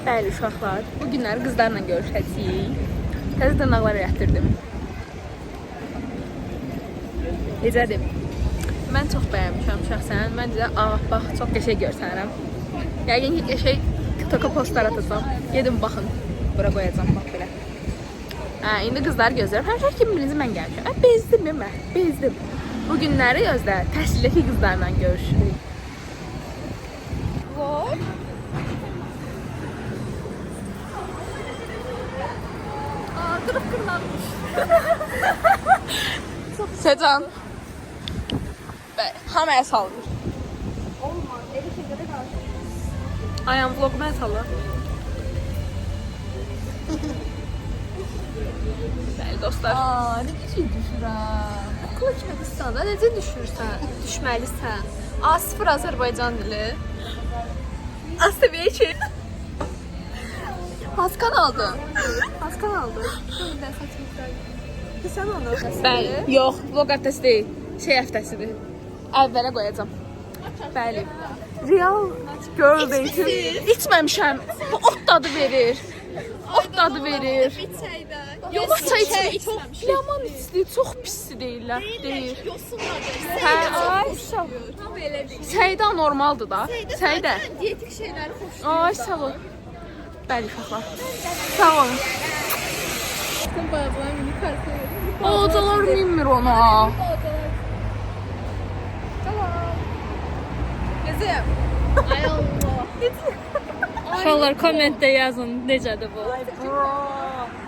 Bəli uşaqlar, bu günlər qızlarla görüşəcəyik. Təzə dırnaqlar gətirdim. Necədir? Mən çox bəyənmişəm şəxsən. Məncə ağappaq çox qəşəng görsənirəm. Yəqin ki, qəşəng TikTok-a postlar atacağam. Gedin baxın. Bura qoyacağam bax belə. İndi qızlar gözləyirəm. Həmişə kimi birinci mən gəlmişəm. Bezdim mən, bezdim. Bu günləri gözlə, təhsildəki qızlarla görüşürük. Vay. Qırıq qırılanmış. Secan. Hamaya saldır. Olmaz. Eli şeylere karşı. Ayağım vloguma salır. Bəli dostlar. Necə düşürəm? Okul Özbəkistanda necə düşürsən? Düşməlisən. A0 Azərbaycan dili. A7 Haskan aldı. Haskan aldı. Şöyle saçmışlar. Sen onu. Bəli. Yox, vlog həftəsi deyil. Şey həftəsidir. Əvvələ qoyacağım. Bəli. Real girl dating. İçməmişəm. Bu ot dadı verir. Ot dadı verir. Yox, çay içməmişəm. Yaman içdi, çox pisdir deyirlər. Deyir. Hə, ay sağ ol. Çayda normaldır da. Çayda. Diyetik şeyler hoş. Ay sağ ol. Bəli uşaqlar. Sağ olun. Sen bayağı minik harfleri. Balacalar minmir ona. Kızım. Ay Allah. Uşaqlar kommentdə yazın necədir bu.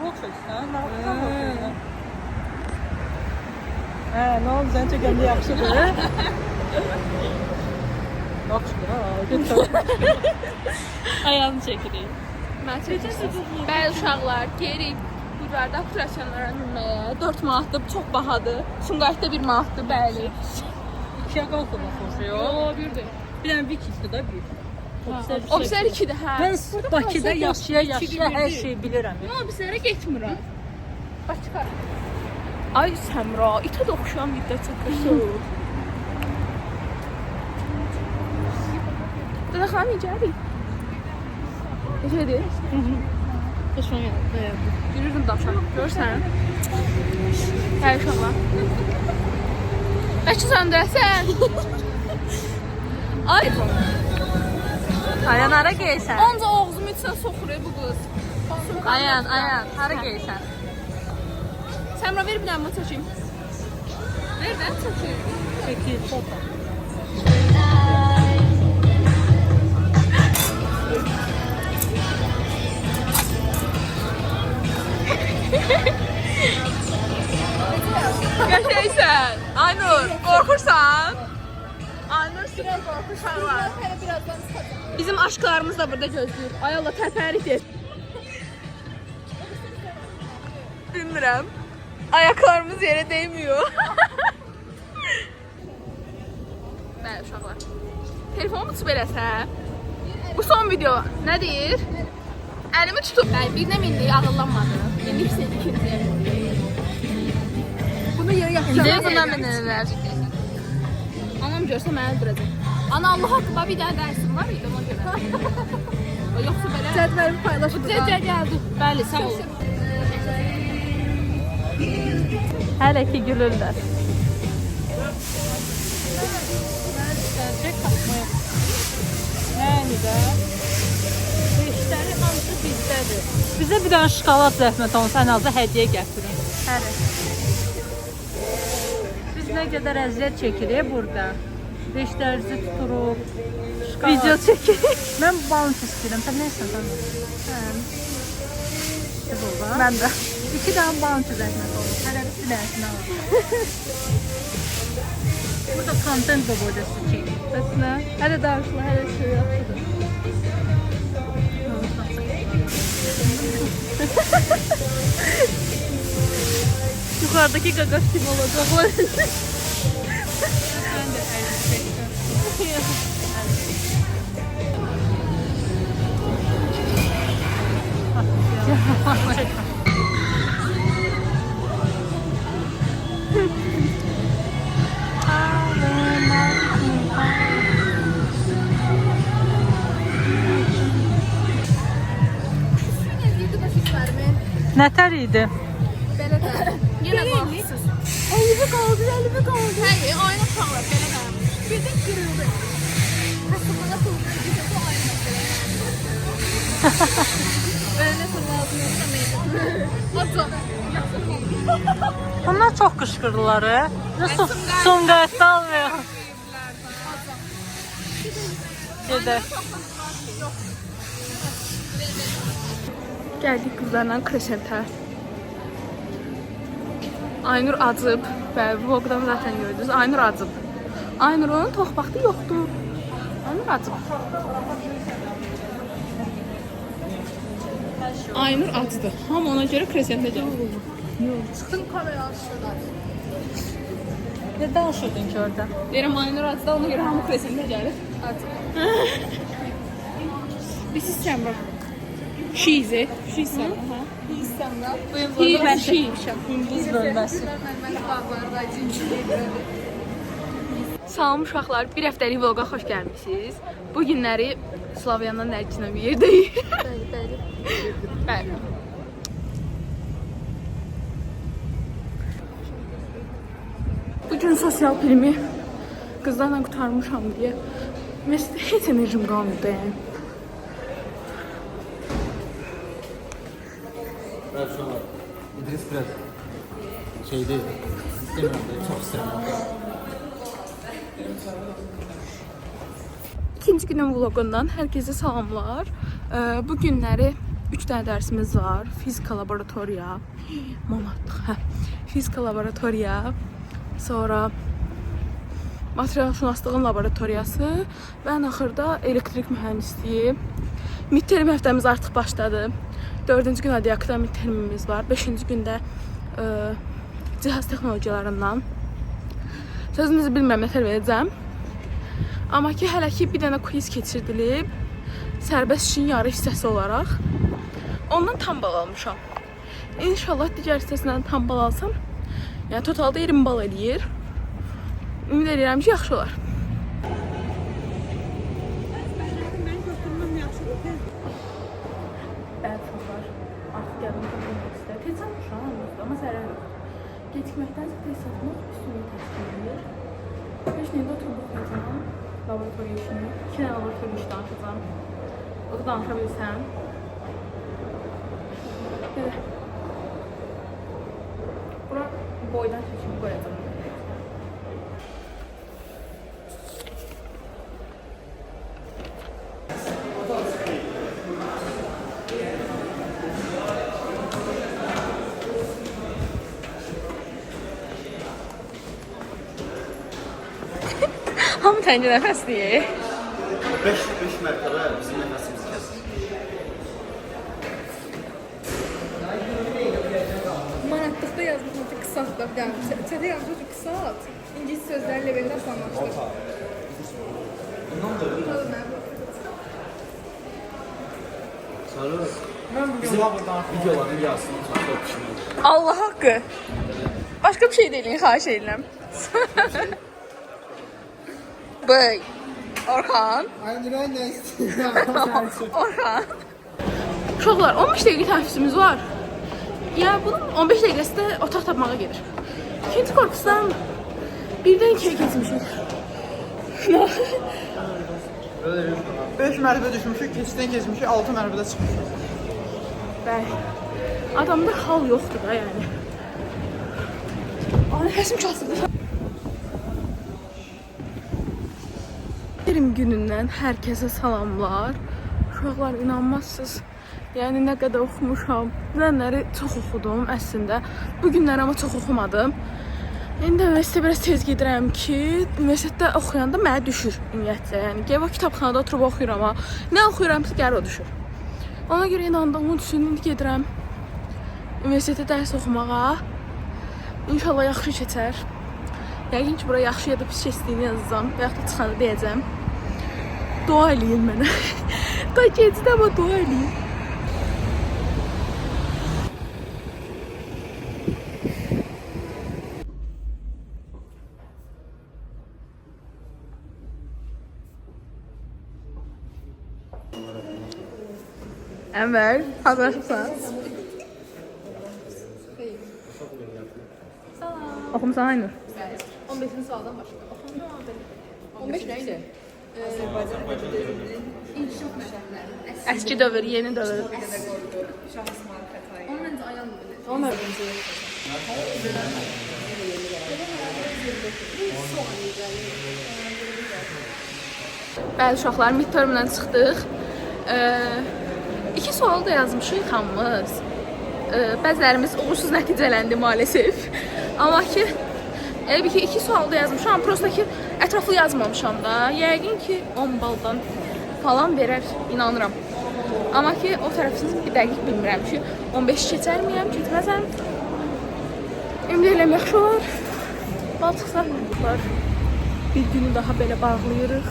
Bu çəksən, nə baxırsan? Nə oldu? Sən çəkəndə yaxşıdır. Yaxşıdır, ha. Götür. Ayağını çəkirik. Mən çəkəcəm. Bəli uşaqlar, geri buralarda kurasyanlara minməyə 4 manatdır, çox bahadır. Sumqayıtda 1 manatdır, bəli. İkiyə qalxmaq xoşuyor. O, birdir. Bir dənə bir kisdir də bir. Ofisər 2-dir, hə. Mən Bakıda yaşaya hər şeyi bilirəm. Mən ofislərə getmirəm. Bakı. Ay Səmra, itə də oxşayan video çəkirsən. Dədə xanım necədir? Necədir? Xoşuma gəldi. Yürürdüm daşan. Görürsən? Hələ uşaqlar. Bəlkə söndürəsən. Ay. Ayan, hara geysən? Onca oğuzum içinə soxur bu qız. Ayan, hara geysən? Səmra ver bir dənə çəkeyim. Ver də çəkeyim. Çəkil, foto. Qəşəksən. Aynur, qorxursan? Aynur sizə qorxursanlar. Birazdan sıkacağım. Bizim aşklarımız da burada gözləyir. Ay Allah, tərpərik. Bilmirəm. Ayaqlarımız yerə değmiyor. Bəli uşaqlar. Telefonumu tutub eləsən. Bu son video. Nə deyir? Əlimi tutub. Bəli, birinə mindik, ağıllanmadı. İndi istədik ikinciyə. Bunu yerə yapacağım. İndi bundan minirlər. Anam görsə məni öldürəcək. Ana Allah haqqında bir dənə dərsim var idi ona görə. Yoxsa belə. Cədvəlimi paylaşın. Cədvəl gəldi. Bəli, sağ ol. Hələ ki gülürlər. Yəni də beşləri hamısı bizdədir. Bizə bir dənə şokolad zəhmət olsa ən azı hədiyyə gətirin. Hələ. Biz nə qədər əziyyət çəkirik burada. Beşlərinizi tuturuq. Video çəkirik. Mən balans istəyirəm. Sən nə istəyirsən? İşte burada. Mən də. 2 dənə balans zəhmət olur. Hələ bir dənəsini alırıq. Burada content da burada çəkirik. Bəslə. Hələ danışma, hələ şey yaxşıdır. Yuxarıdakı qaqaş kimi olacaq. Mən də əziyyət Nətər idi? Yenə qorxusuz. Əlimi qaldı. Hayır, oyun uşaqlar belə qalmış. Birden kırıldı. Kasımına kıldı. Bu aynı. Önüne fırlattım. Onlar çox qışqırdılar. Sumqayıtda almıyor. Gedək. Gəldik qızlarla Crescent'ə. Aynur acıb. Bəli, bu vlogdan zaten gördünüz. Aynur acıb. Aynur'un tox vaxtı yoxdur. Aynur acıb. Aynur acıdı. Hamı ona görə Crescent'ə gəlir. Çıktım kamerayı aşağıdan. Ne danışırdın ki orada? Deyirəm Aynur acıdı, ona görə hamı Crescent'ə gəlir. This is Samra. She's it. She's Samra. He və she. Gündüz bölməsi. Salam uşaqlar, bir həftəlik vloqa xoş gəlmişsiniz. Bu günləri Slavyanla Nərginlə bir yerdəyik. Bəli. Bugün sosial filmi qızlarla qutarmışam deyə məsələn heç enerjim qalmırdı yəni. İdris biraz şey değil. İstemiyorum da çok istemiyorum. İkinci günün vlogundan hər kəsə salamlar. Bu günləri 3 dənə dərsimiz var. Fizika laboratoriya, fizika laboratoriya, sonra material şünaslığın laboratoriyası və ən axırda elektrik mühəndisliyi. Midterm həftəmiz artıq başladı. 4-cü gün adiakta midtermimiz var. 5-ci gündə cihaz texnologiyalarından. Sözünüzü bilmirəm, nətər verəcəm. Amma ki, hələ ki bir dənə quiz keçirdilib. Sərbəst işin yarı hissəsi olaraq. Ondan tam bal almışam. İnşallah digər hissəsindən tam bal alsam, yəni totalda 20 bal eləyir. Ümid edirəm ki, yaxşı olar. Gecikməkdənsə test atmaq üstünlüyü təşkil edir. 5 neydə oturub oxuyacağam laboratoriya işini. 2 dənə laboratoriya işi danışacağım. O da danışa bilsəm. Belə. Bura boydan seçimi qoyacağım. Hamı təncə nəfəsliyik. 5 mərtəbə bizim nəfəsimizi kəsir. Manatlıqda yazmışım ki, kısaltlar. Yani çete yazmışım ki, kısalt. İngiliz sözlerle beni asanlaştır. Sonra bizim videoların yazsın. Allah haqqı. Başqa bir şey deyin, xahiş edirəm. Bəy. Orxan. Orxan. Uşaqlar, 15 dəqiqə tənfisimiz var. Yəni bunun 15 dəqiqəsi də otaq tapmağa gedir. İkinci korpusdan birdən ikiyə keçmişik. 5 mərtəbə düşmüşük, keçiddən keçmişik, 6 mərtəbədə çıxmışıq. Bəli. Adamda hal yoxdur da yəni. Nəfəsim çatdı. Yerim günündən hər kəsə salamlar. Uşaqlar, inanmazsınız. Yəni nə qədər oxumuşam. Nələri çox oxudum əslində. Bu günlər amma çox oxumadım. İndi üniversitəyə biraz tez gedirəm ki, üniversitetdə oxuyanda mənə düşür ümumiyyətlə. Yəni ki, o kitabxanada oturub oxuyuram amma nə oxuyuramsa gəlir o düşür. Ona görə inandığım üçün indi gedirəm üniversitetdə dərs oxumağa. İnşallah yaxşı keçər. Yəqin ki, bura yaxşı ya da pis keçdiyini yazacağım. Və yaxud da çıxanda deyəcəm. Dua eləyin mənə. Da gecdə amma dua eləyin. Əməl, hazırlaşırsan? Oxumusan Aynur? 15-ci sualdan başlayaq. 15 nə idi? Azərbaycan ədəbiyyatının inkişaf mərhələləri. Əski dövr, yeni dövr. Şah İsmail Xətai. Onun məncə ayan bilir. Onlar Bəli uşaqlar, midtermdən çıxdıq. 2 sual da yazmışıq hamımız. Bəzilərimiz uğursuz nəticələndi maalesef. Amma ki, elə bir ki 2 sual da yazmışam, amma prosta ki ətraflı yazmamışam da. Yəqin ki 10 baldan falan verər, inanıram. Amma ki o tərəfsiz bir dəqiq bilmirəm ki 15 keçər miyəm, keçməzəm. Ümid edirəm yaxşı olar. Bal çıxsa bir günü daha belə bağlayırıq.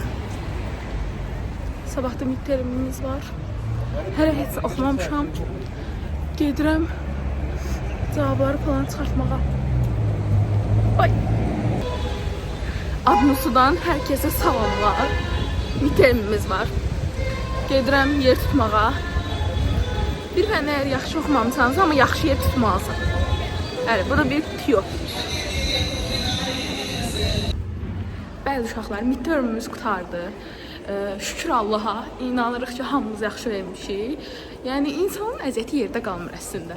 Sabah da midtermimiz var. Hələ heç oxumamışam. Gedirəm cavabları falan çıxartmağa. Ay. Adnusudan hər kəsə salamlar. Midtermimiz var. Gedirəm yer tutmağa. Bir fənn əgər yaxşı oxumamısanız, amma yaxşı yer tutmalısın. Bəli, bu da bir tüyo. Bəli uşaqlar, midtermimiz qutardı. Şükür Allaha, inanırıq ki, hamımız yaxşı vermişik. Yəni, insanın əziyyəti yerdə qalmır əslində.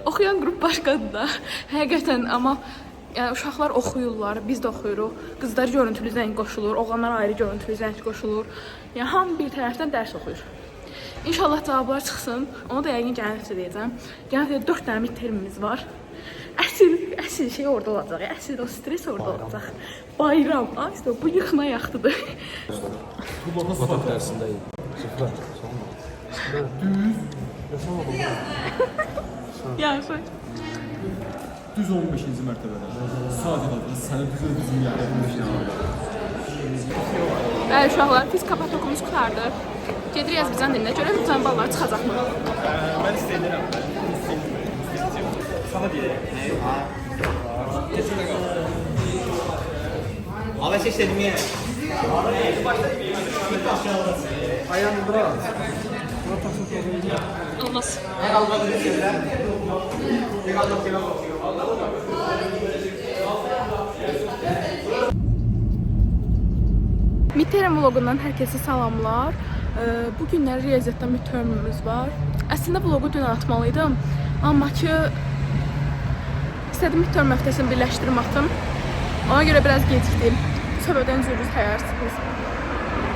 Oxuyan qrup başqadır da, həqiqətən, amma yəni, uşaqlar oxuyurlar, biz də oxuyuruq. Qızlar görüntülü zəng qoşulur, oğlanlar ayrı görüntülü zəng qoşulur. Yəni, hamı bir tərəfdən dərs oxuyur. İnşallah cavablar çıxsın, onu da yəqin gələn həftə deyəcəm. Gələn həftə 4 dənə midtermimiz var. Əsl şey orada olacaq, əsl o stres orada olacaq. Bayram, işte bu yıxına yaxtıdır. Matematik dərsindəyim. Sıfır. Yaxşı. Düz 15-ci mərtəbədə. Sadəcə səni düzün yerdə. Bəli, uşaqlar, fizika patokumuz qutardı. Gedir Azərbaycan dilinə görə bütün ballar çıxacaqmı? Mən istəyirəm. Sana deyirəm. Abi şey istedim ya. Ayağını bırak. Olmaz. Midterm vlogundan hər kəsə salamlar. Bu günlər riyaziyyatdan midtermimiz var. Əslində vlogu dün atmalıydım. Amma ki istədim midterm həftəsini birləşdirib atım. Ona görə biraz gecikdim. Səbəbdən üzrünüz həyarsınız.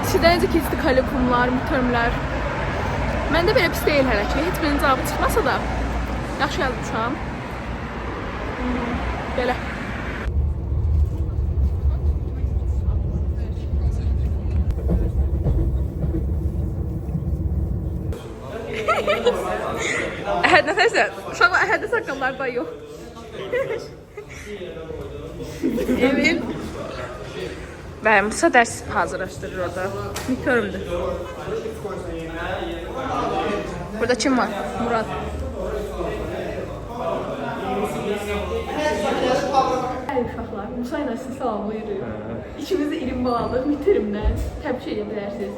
Sizdə necə keçdi kalikumlar, midtermlər? Məndə belə pis deyil hələ ki. Heç birinin cavabı çıxmasa da yaxşı yazmışam. Belə. Əhəd nəfəsən? Uşaqlar Əhəddə saqqallar da yox. Emin. Bəli, Musa dərs hazırlaşdırır orada. Midtermdür. Burada kim var? Murad. Bəli uşaqlar, Musa ilə sizi salamlayırıq. İkimiz də 20 ballıq midtermdən təbrik edə bilərsiniz.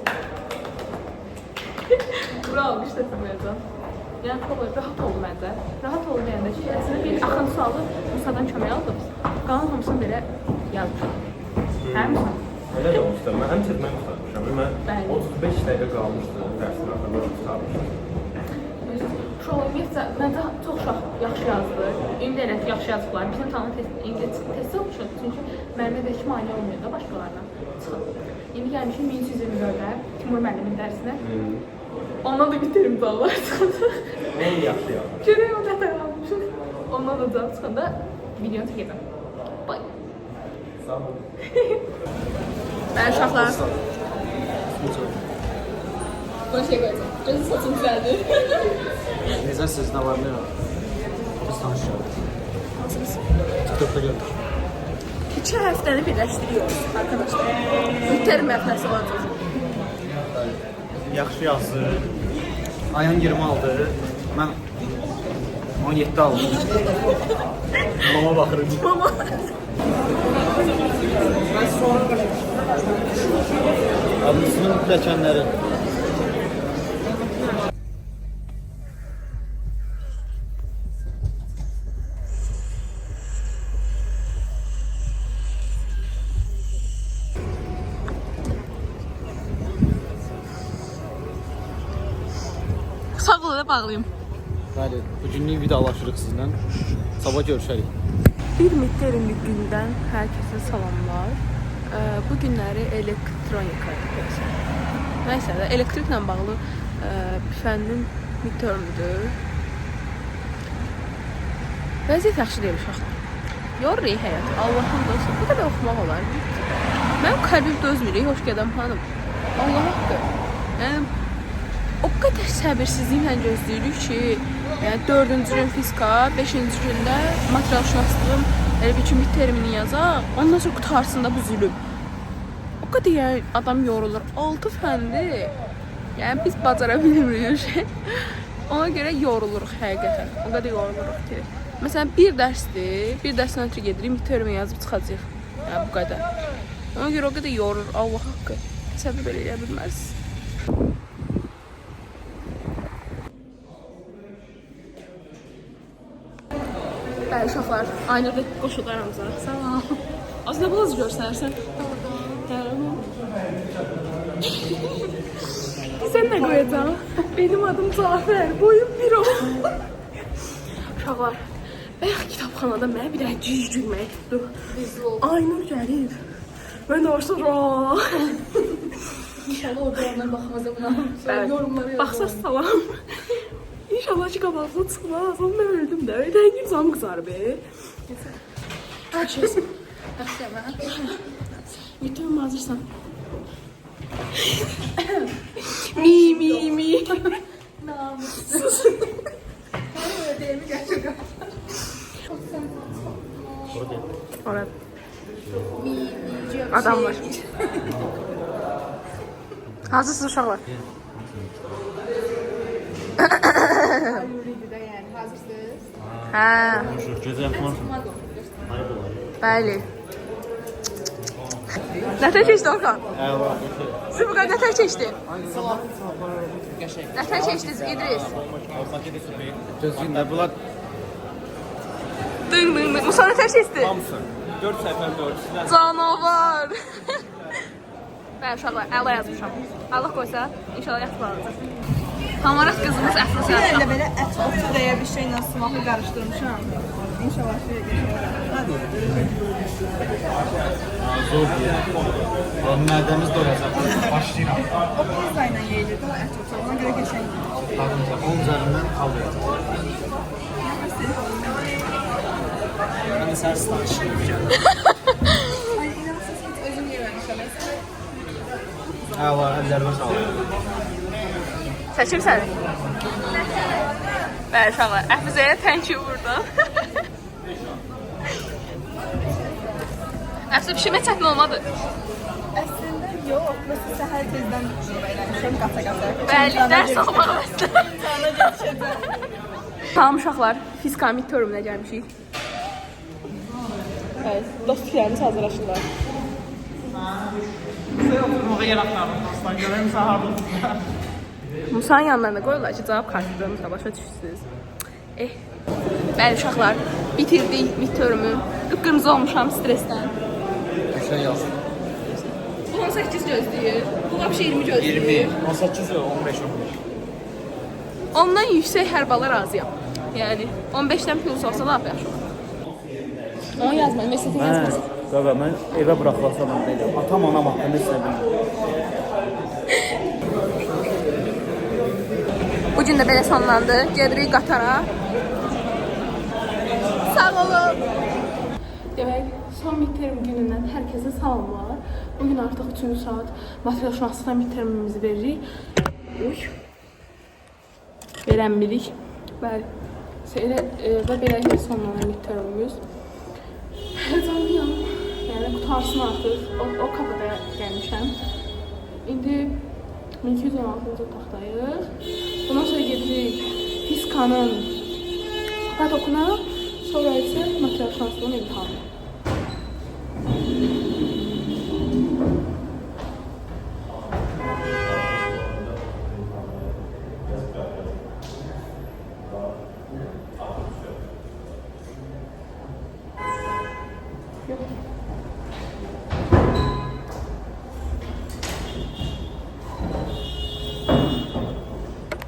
Bura almışdasınız. Yəni, rahat olun məncə. Rahat olun deyəndə ki, əslində bir axın sualı Musadan kömək aldım. Qalan hamısını belə yazmışam. Hə, Musa? Elə də olmuşdur. Mən həm çetməni tutarmışam. Mən 35 dəqiqə qalmışdı dərsin axırında tutarmışam. Ümumiyyətlə, məncə çox yaxşı yazdı. Ümid elə ki, yaxşı yazıblar. Bizim tanı İngilis testi olmuşdur. Çünki müəllimə də heç mane olmuyor da başqalarına çıxıb. İndi gəlmişim 1124-də Timur müəllimin dərsinə. Ondan da bitirim cavablar çıxanda. En yaxşı yazdım. Görək o dəfə almışım. Ondan da cavab çıxanda videonu çəkəcəm. Bye. Sağ olun. Bəli uşaqlar. Bunu şey qoyacam. Gözü saçım güzeldir. Necəsiz, nə var, nə yox? Biz tanışırıq. TikTok'da gördük. 2 həftəni birləşdiriyoruz arkadaşlar. Midterm həftəsi olacaq. Yaxşı yazdı. Ayhan 20 aldı. Mən 17 aldım. Mama baxırım. Mama. Adlısının pilləkənləri. da bağlayım. Bəli, bugünlük vidalaşırıq sizlə. Sabah görüşərik. Bir midtermlik gündən hər kəsə salamlar. Bu günləri elektronika deyəcəm. Nəysə də elektriklə bağlı fənnin midtermüdür. Vəziyyət yaxşı deyil uşaqlar. Yorur həyat. Allahın dostu. Bu qədər oxumaq olar. Mənim qəlbim dözmür. Xoş gələm xanım. Allah haqqı. Yəni o qədər səbirsizliklə gözləyirik ki, yəni 4-cü gün fizika, 5-ci gündə materialşünaslığın elə bir ki midtermini yazaq, ondan sonra qutarsın da bu zülüm. O qədər yəni adam yorulur. 6 fəndi yəni biz bacara bilmirik. Ona görə yoruluruq həqiqətən. O qədər yoruluruq ki. Məsələn bir dərsdir, bir dərsdən ötürü gedirik, midtermi yazıb çıxacağıq. Yəni bu qədər. Ona görə o qədər yorulur. Allah haqqı. Səbir belə eləyə bilməzsiniz. Bəli, uşaqlar, aynada qoşuldu aramıza. Salam. Az nə bulazı görsənərsən? Sən nə qoyacaq? Benim adım Cafer, boyum 1 o. Uşaqlar, bayaq kitabxanada mənə bir dənə cüz gülmək tutdu. Aynur gəlir. Mən də orada İnşallah o dövrdən baxmaza buna. Yorumları baxsaz salam. İnşallah ki qabağınıza çıxmaz. Onu mən öldüm də. Rəngim zam qızarı be. Hər şeysin. Yetim hazırsan. Mi. namussuz. Öyle değil mi gerçekten? Orada. Adam var. Hazırsınız uşaqlar. Nuri'di de yani hazırsınız. Hə, Gecə yatmaz. bəli. Nətər keçdi Orxan? Əla. Siz bu qədər nətər keçdi? Nətər keçdiniz İdris? Gözlüyün bunlar Dın. Musa nətər keçdi? Hamısı. 4 səfər 4. Canavar. Bəli uşaqlar, əla yazmışam. Allah qoysa, inşallah yaxşılanacaq. Hamarat qızımız əfrası Elə yazmışam. belə ət otu deyə bir şeylə sımaqı qarışdırmışam. İnşallah şey zor diye. Mədəmiz doyacaq. Başlayıram. O pizza ilə yeyilir də o ət otu. Ona görə geçən. Tadınca 10 üzərindən alacaq. Mən səhər stanışım. Ay inanırsınız hiç özüm yememişim. Əla, əllərimə sağlıq. Seçim səni. Bəli uşaqlar, Əfizəyə thank you buradan. Əfizə pişirmək çətin olmadı. Əslində yox. Məsələn səhər tezdən eləmişəm qata-qata. Bəli, dərs almaq məsləhət. Tamam uşaqlar, fizika midterminə gəlmişik. Bəli, dost fikirləriniz hazırlaşırlar. Oturmağa yer axtardım. Aslan görəm sahardım. Musa'nın yanlarına qoyurlar ki, cavab kartlarımızla başa düşürsünüz. Bəli uşaqlar, bitirdik midtermi. Qıpqırmızı olmuşam stressdən. Düşən yazsın. Bu 18 gözləyir, bu vəbşə 20 gözləyir. 18 yox, 15. Ondan yüksək hər bala razıyam. Yəni 15-dən plus olsa da yaxşı olur. Onu yazma, mesleğini yazmasın. Qaqa, mən evə buraxılasam deyirəm. Atam, anam haqqında heç nə bilmir. Bu gün də belə sonlandı. Gedirik qatara. Sağ olun. Demək, son midterm günündən hər kəsə salamlar. Bugün artıq 3-cü saat materialşünaslıqdan midtermimizi veririk. Verənmilik. Bəli. Və belə sonlanan midtermimiz. Həyəcanlıyam. Yəni qutarsın artıq. O kafada gəlmişəm. İndi 1216-cı otaqdayıq. Bundan sonra gedirik fizikanın patokuna, sonra isə materialşünaslığın imtahanı.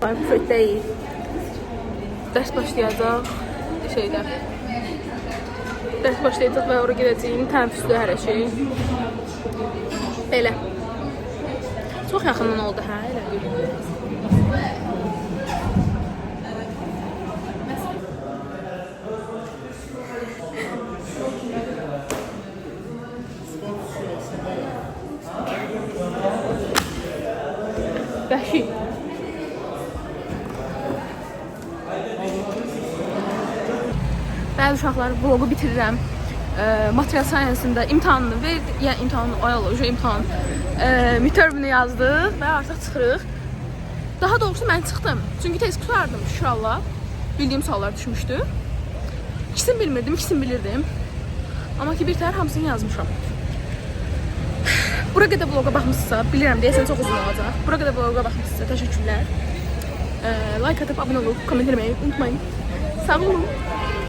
Ay, bu fətdəyik. Dərs başlayacaq şeydə. Dərs başlayacaq və ora gedəcəyim. Tənəffüsdə hər şey. Belə. Çox yaxından oldu, hə? Elə görünür. Vəhşi. Bəzi uşaqlar vlogu bitirirəm. Material science-ında imtahanını verdi. Yəni imtahanını, ay Allah, imtahan. Midtermini yazdıq və artıq çıxırıq. Daha doğrusu mən çıxdım. Çünki tez qutardım şükür Allah. Bildiyim suallar düşmüşdü. İkisini bilmirdim, ikisini bilirdim. Amma ki bir təhər hamısını yazmışam. Bura qədər vloga baxmışsınızsa, bilirəm deyəsən çox uzun olacaq. Bura qədər vloga baxmışsınızsa təşəkkürlər. Like atıb abunə olub, komment etməyi unutmayın. Sağ olun.